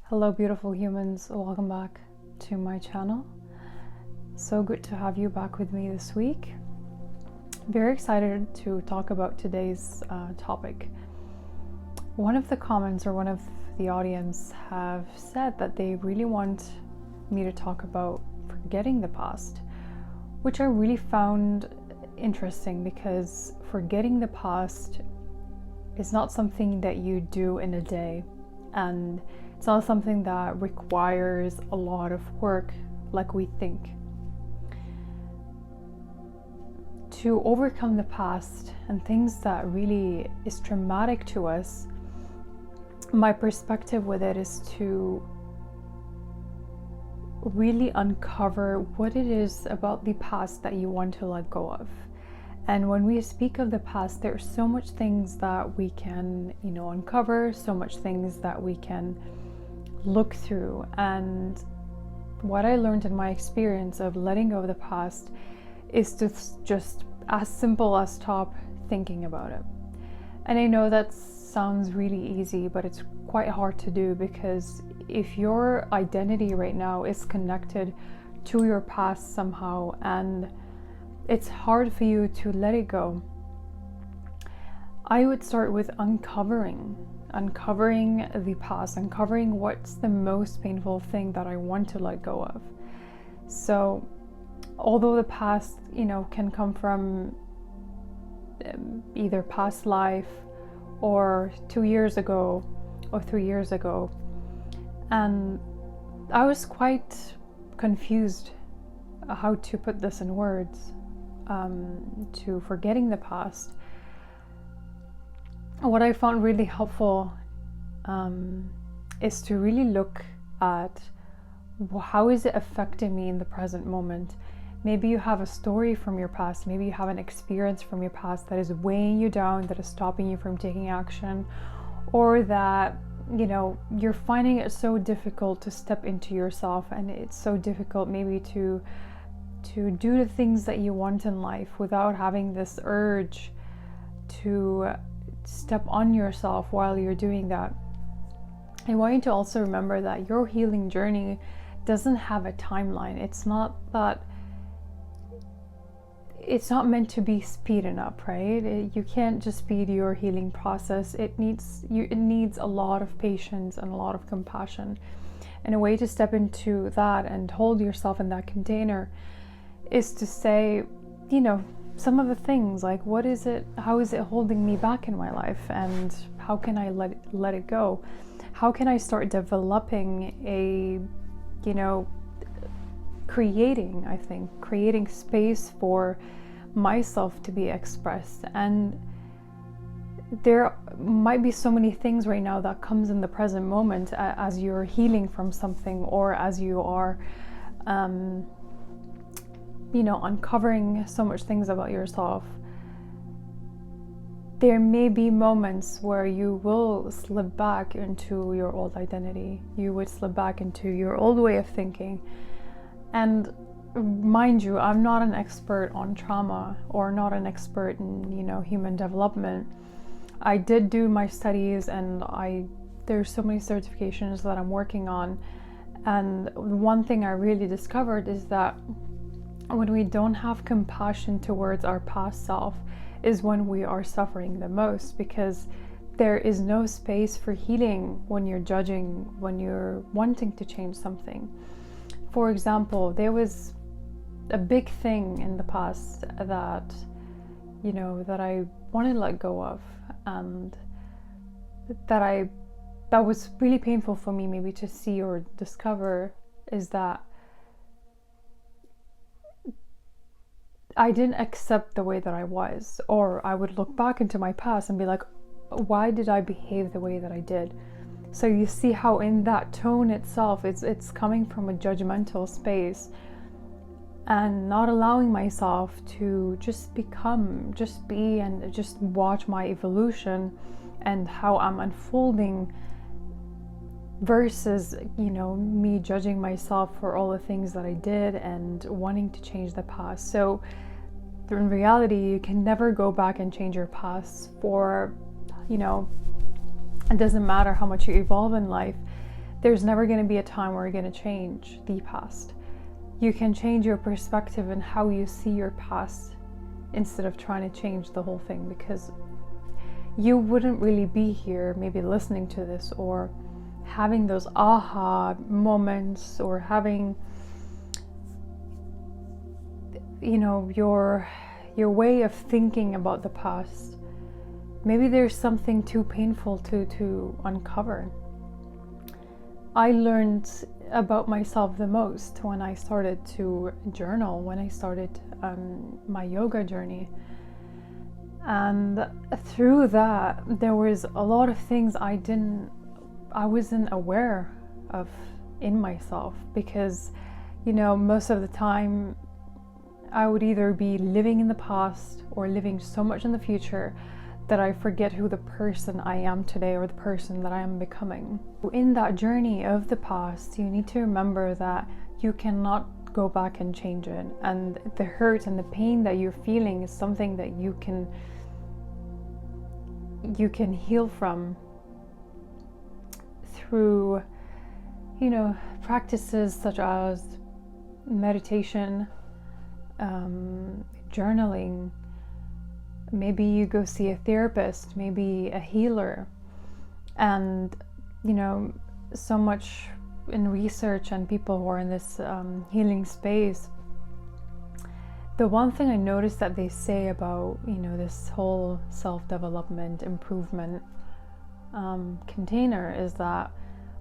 Hello, beautiful humans. Welcome back to my channel. So good to have you back with me this week. Very excited to talk about today's topic. One of the comments or one of the audience have said that they really want me to talk about forgetting the past, which I really found interesting because forgetting the past is not something that you do in a day, and it's not something that requires a lot of work like we think. To overcome the past and things that really is traumatic to us, my perspective with it is to really uncover what it is about the past that you want to let go of. And when we speak of the past, there's so much things that we can, uncover, so much things that we can look through. And what I learned in my experience of letting go of the past is to just as simple as stop thinking about it. And I know that sounds really easy, but it's quite hard to do, because if your identity right now is connected to your past somehow and it's hard for you to let it go, I would start with uncovering the past, uncovering what's the most painful thing that I want to let go of. So although the past, can come from either past life or 2 years ago or 3 years ago, and I was quite confused how to put this in words, to forgetting the past. What I found really helpful is to really look at how is it affecting me in the present moment. Maybe you have a story from your past, maybe you have an experience from your past that is weighing you down, that is stopping you from taking action, or that you're finding it so difficult to step into yourself, and it's so difficult maybe to do the things that you want in life without having this urge to step on yourself while you're doing that. I want you to also remember that your healing journey doesn't have a timeline. It's not meant to be speeding up, right? You can't just speed your healing process. It needs a lot of patience and a lot of compassion. And a way to step into that and hold yourself in that container is to say, some of the things like, how is it holding me back in my life, and how can I let it go? How can I start developing creating space for myself to be expressed? And there might be so many things right now that comes in the present moment as you're healing from something, or as you are uncovering so much things about yourself. There may be moments where you will slip back into your old identity. You would slip back into your old way of thinking. And mind you, I'm not an expert on trauma or not an expert in, human development. I did do my studies, and there's so many certifications that I'm working on. And one thing I really discovered is that when we don't have compassion towards our past self is when we are suffering the most, because there is no space for healing when you're judging, when you're wanting to change something. For example, there was a big thing in the past that that I wanted to let go of, and that was really painful for me maybe to see or discover, is that I didn't accept the way that I was, or I would look back into my past and be like, why did I behave the way that I did? So you see how in that tone itself, it's coming from a judgmental space, and not allowing myself to just be, and just watch my evolution and how I'm unfolding, versus me judging myself for all the things that I did and wanting to change the past. So in reality, you can never go back and change your past. It doesn't matter how much you evolve in life. there's never going to be a time where you're going to change the past. You can change your perspective and how you see your past instead of trying to change the whole thing, because you wouldn't really be here maybe listening to this or having those aha moments or having, you know, your way of thinking about the past. Maybe there's something too painful to uncover. I learned about myself the most when I started to journal, when I started my yoga journey. And through that, there was a lot of things I wasn't aware of in myself, because, you know, most of the time I would either be living in the past or living so much in the future that I forget who the person I am today or the person that I am becoming. In that journey of the past, you need to remember that you cannot go back and change it, and the hurt and the pain that you're feeling is something that you can heal from through, you know, practices such as meditation, journaling. Maybe you go see a therapist, maybe a healer. And, you know, so much in research and people who are in this healing space, the one thing I noticed that they say about, you know, this whole self-development, improvement container is that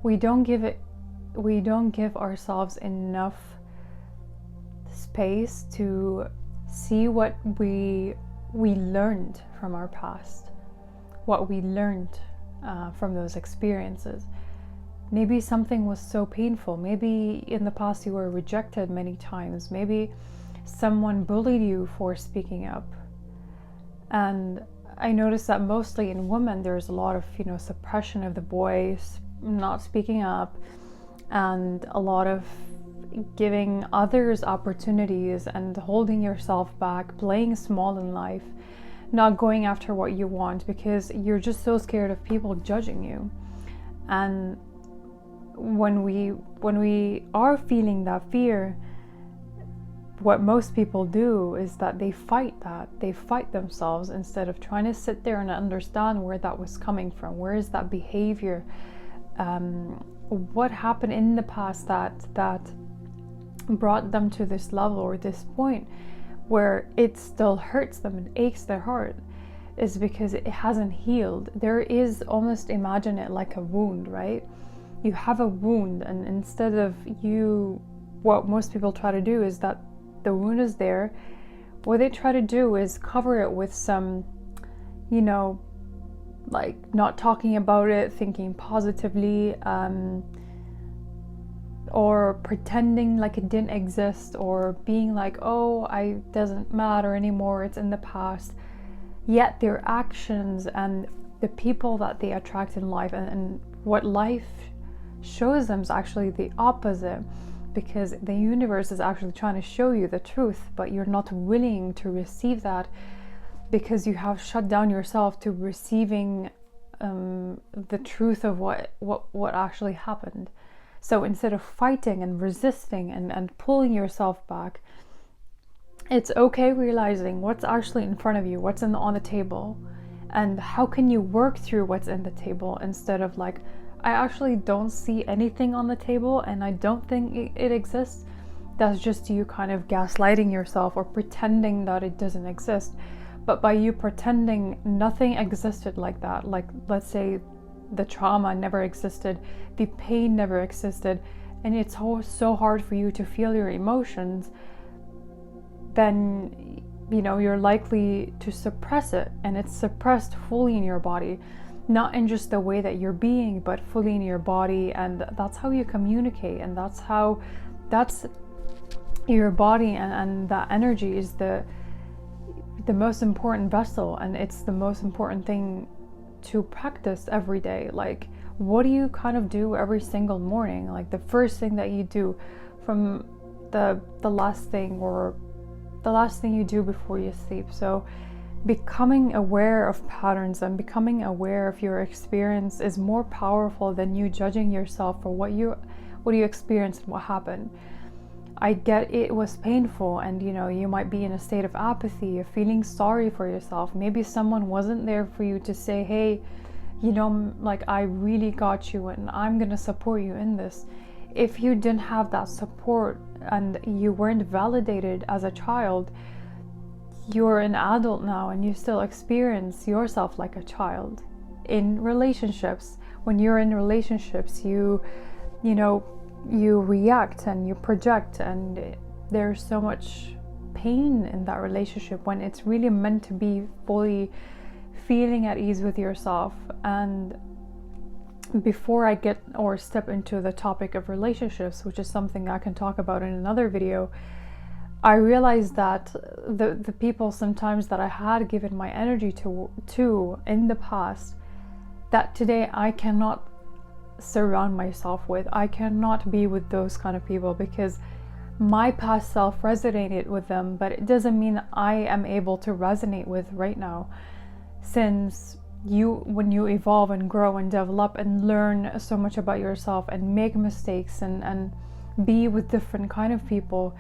we don't give ourselves enough space to see what we learned from our past, what we learned from those experiences. Maybe something was so painful. Maybe in the past you were rejected many times. Maybe someone bullied you for speaking up. And I noticed that mostly in women, there's a lot of, you know, suppression of the voice, not speaking up, and a lot of giving others opportunities and holding yourself back, playing small in life, not going after what you want because you're just so scared of people judging you. And when we are feeling that fear, what most people do is that they fight themselves instead of trying to sit there and understand where that was coming from. Where is that behavior? What happened in the past that brought them to this level or this point where it still hurts them and aches their heart, is because it hasn't healed. There is, almost imagine it like a wound, right? You have a wound, and instead of what most people try to do is that the wound is there. What they try to do is cover it with some, you know, like not talking about it, thinking positively, or pretending like it didn't exist, or being like, oh, it doesn't matter anymore, it's in the past. Yet their actions and the people that they attract in life and what life shows them is actually the opposite, because the universe is actually trying to show you the truth, but you're not willing to receive that because you have shut down yourself to receiving the truth of what actually happened. So instead of fighting and resisting and pulling yourself back, it's okay realizing what's actually in front of you, what's on the table, and how can you work through what's in the table, instead of like, I actually don't see anything on the table and I don't think it exists. That's just you kind of gaslighting yourself or pretending that it doesn't exist. But by you pretending nothing existed like that, like let's say the trauma never existed, the pain never existed, and it's so hard for you to feel your emotions, then, you know, you're likely to suppress it, and it's suppressed fully in your body. Not in just the way that you're being, but fully in your body. And that's how you communicate, and that's your body, and that energy is the most important vessel, and it's the most important thing to practice every day. Like, what do you kind of do every single morning? Like the first thing that you do, from the last thing, or the last thing you do before you sleep. So becoming aware of patterns and becoming aware of your experience is more powerful than you judging yourself for what you experienced and what happened. I get it was painful, and you might be in a state of apathy, of feeling sorry for yourself. Maybe someone wasn't there for you to say, hey, like, I really got you and I'm gonna support you in this. If you didn't have that support and you weren't validated as a child, you're an adult now and you still experience yourself like a child. In relationships, when you're in relationships, you react and you project, and there's so much pain in that relationship when it's really meant to be fully feeling at ease with yourself. And before I get or step into the topic of relationships, which is something I can talk about in another video, I realized that the people sometimes that I had given my energy to in the past, that today I cannot surround myself with. I cannot be with those kind of people because my past self resonated with them, but it doesn't mean I am able to resonate with right now. Since when you evolve and grow and develop and learn so much about yourself and make mistakes and be with different kind of people,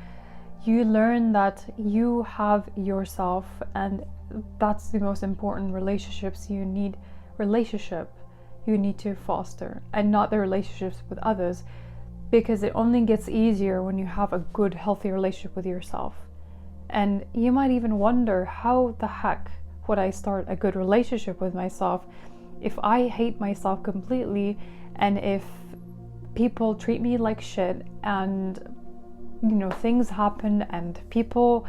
you learn that you have yourself, and that's the most important relationships you need to foster, and not the relationships with others, because it only gets easier when you have a good, healthy relationship with yourself. And you might even wonder, how the heck would I start a good relationship with myself if I hate myself completely, and if people treat me like shit, and things happen and people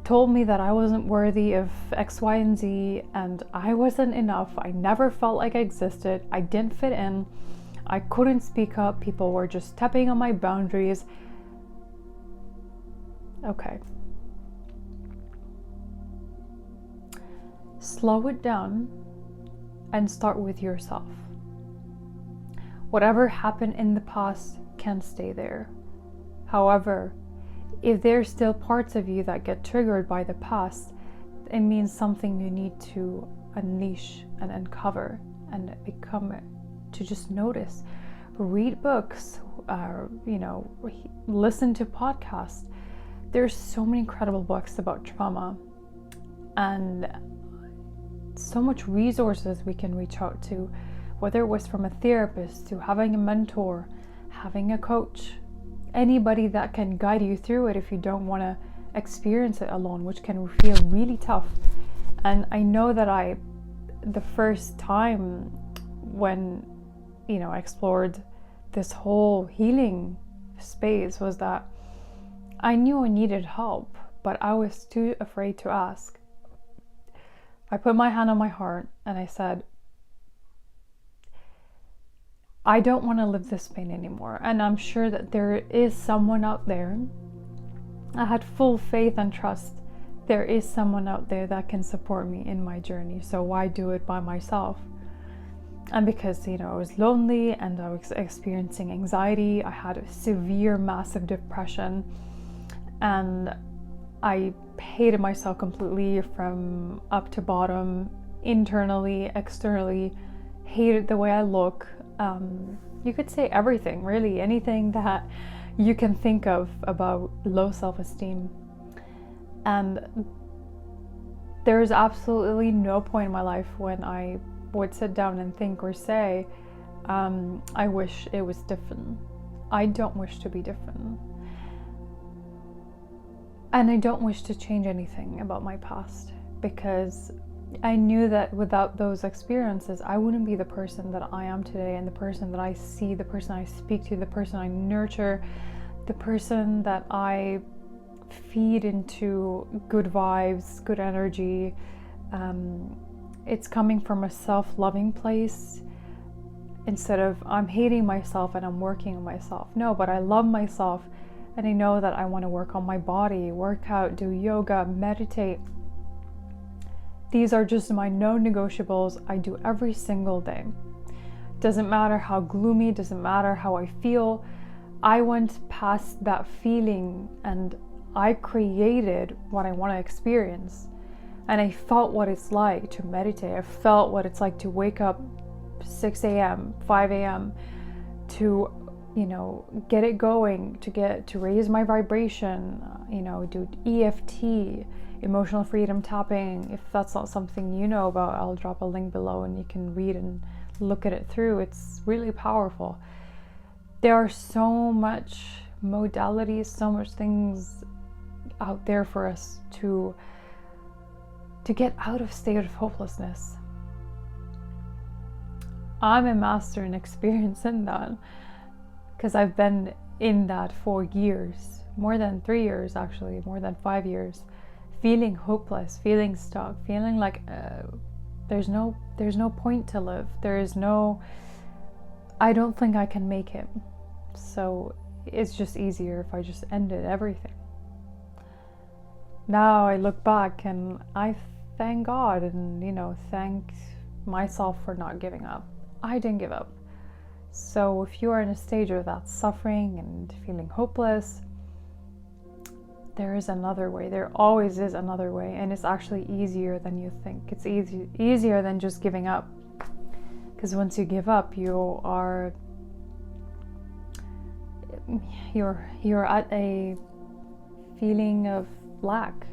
told me that I wasn't worthy of X, Y, and Z, and I wasn't enough. I never felt like I existed. I didn't fit in. I couldn't speak up. People were just stepping on my boundaries. Okay. Slow it down and start with yourself. Whatever happened in the past can stay there. However, if there's still parts of you that get triggered by the past, it means something you need to unleash and uncover and to just notice. Read books, listen to podcasts. There's so many incredible books about trauma, and so much resources we can reach out to, whether it was from a therapist to having a mentor, having a coach, anybody that can guide you through it if you don't want to experience it alone, which can feel really tough. And I know that the first time when I explored this whole healing space was that I knew I needed help, but I was too afraid to ask. I put my hand on my heart and I said, I don't want to live this pain anymore. And I'm sure that there is someone out there. I had full faith and trust. There is someone out there that can support me in my journey. So why do it by myself? And because, I was lonely and I was experiencing anxiety. I had a severe, massive depression. And I hated myself completely from up to bottom, internally, externally. Hated the way I look. You could say everything, really, anything that you can think of about low self-esteem. And there is absolutely no point in my life when I would sit down and think or say, I wish it was different. I don't wish to be different. And I don't wish to change anything about my past, because I knew that without those experiences, I wouldn't be the person that I am today, and the person that I see, the person I speak to, the person I nurture, the person that I feed into good vibes, good energy. It's coming from a self-loving place instead of I'm hating myself and I'm working on myself. No, but I love myself, and I know that I want to work on my body, work out, do yoga, meditate. These are just my non-negotiables. I do every single day. Doesn't matter how gloomy, doesn't matter how I feel. I went past that feeling and I created what I want to experience. And I felt what it's like to meditate. I felt what it's like to wake up 6 a.m., 5 a.m., to, you know, get it going, to raise my vibration, you know, do EFT, emotional freedom tapping. If that's not something you know about, I'll drop a link below and you can read and look at it through. It's really powerful. There are so much modalities, so much things out there for us to get out of state of hopelessness. I'm a master in experience in that, because I've been in that for years, more than 3 years actually, more than 5 years, feeling hopeless, feeling stuck, feeling like there's no point to live. I don't think I can make it. So it's just easier if I just ended everything. Now I look back and I thank God and, you know, thank myself for not giving up. I didn't give up. So if you are in a stage of that suffering and feeling hopeless, there is another way. There always is another way, and it's actually easier than you think. It's easier than just giving up. Because once you give up, you're at a feeling of lack.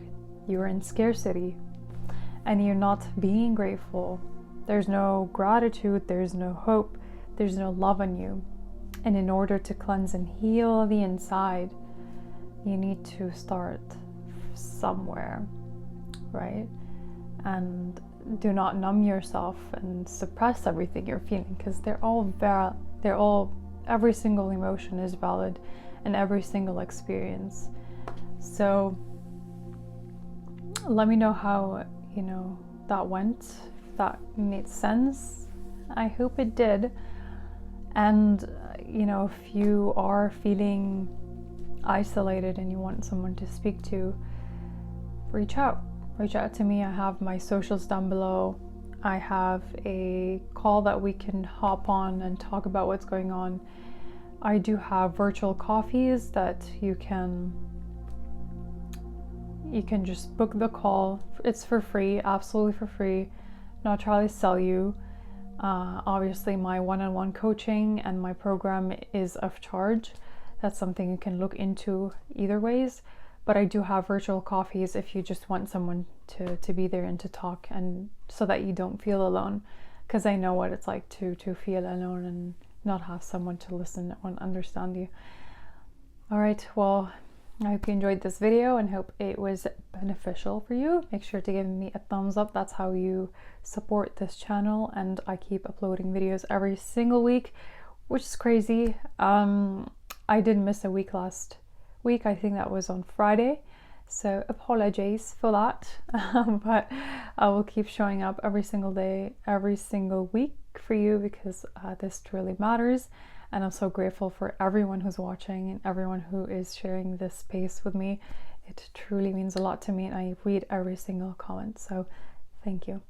You're in scarcity and you're not being grateful. There's no gratitude, there's no hope, there's no love in you. And in order to cleanse and heal the inside, you need to start somewhere, right? And do not numb yourself and suppress everything you're feeling, because every single emotion is valid and every single experience. So let me know how, you know, that went, if that made sense. I hope it did. And you know, if you are feeling isolated and you want someone to speak to, reach out to me. I have my socials down below. I have a call that we can hop on and talk about what's going on. I do have virtual coffees that you can just book the call. It's for free, absolutely for free. Not trying to sell you. Obviously my one-on-one coaching and my program is of charge. That's something you can look into either ways. But I do have virtual coffees if you just want someone to be there and to talk, and so that you don't feel alone. Because I know what it's like to feel alone and not have someone to listen and understand you. Alright, well, I hope you enjoyed this video and hope it was beneficial for you. Make sure to give me a thumbs up. That's how you support this channel, and I keep uploading videos every single week, which is crazy. I did miss a week last week. I think that was on Friday, so apologies for that. But I will keep showing up every single day, every single week for you, because this truly matters. And I'm so grateful for everyone who's watching and everyone who is sharing this space with me. It truly means a lot to me, and I read every single comment, so thank you.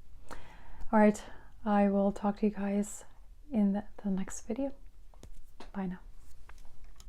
All right, I will talk to you guys in the next video. Bye now.